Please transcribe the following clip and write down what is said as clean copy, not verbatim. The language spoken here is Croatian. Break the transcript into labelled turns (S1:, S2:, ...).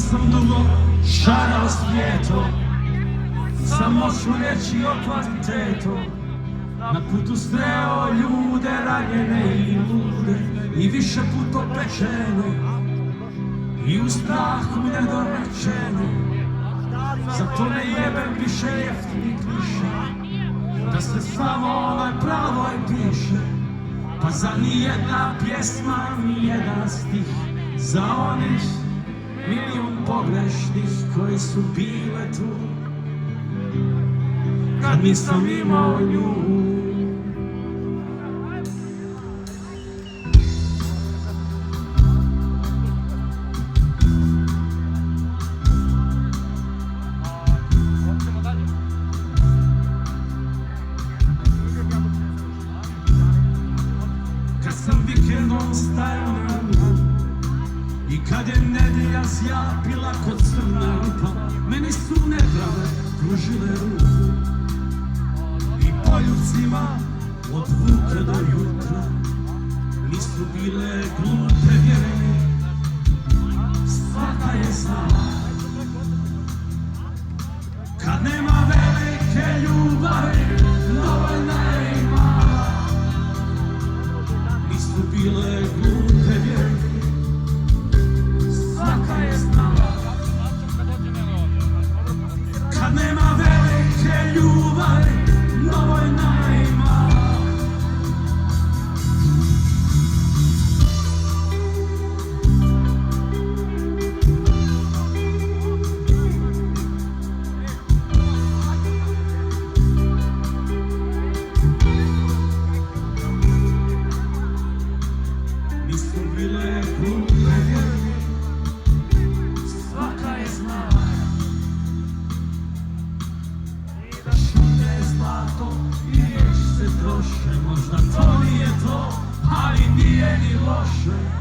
S1: sam dugo šarao svijetom, samo ću reći o kvalitetu. Na putu sreo ljude ranjene i lude, i više puta opečene, i u strahu nedorečene. Zato ne jebem više jeftini kliše, da se samo onoj pravoj piše. Pa za nijedna pjesma, nijedan stih, za onih milijun pogrešnih koji su bile tu kad nisam imao nju. Kad sam vikendom stajao na ruku i kad je nedjelja zjapila kod crna rupa, meni su neprave pružile ruku i poljubcima od vuke do jutra. Nisu bile glupe vjere, svaka je znala. Kad nema velike ljubavi, dovoljna je i mala. Nisu bile glupe vjere, svaka je znala. Kad nema velike ljubavi, dovoljna je i mala. Nisu bile glupe vjere, svaka je znala. Da šume je zlato i riječ se troše, možda to nije to, ali nije ni loše.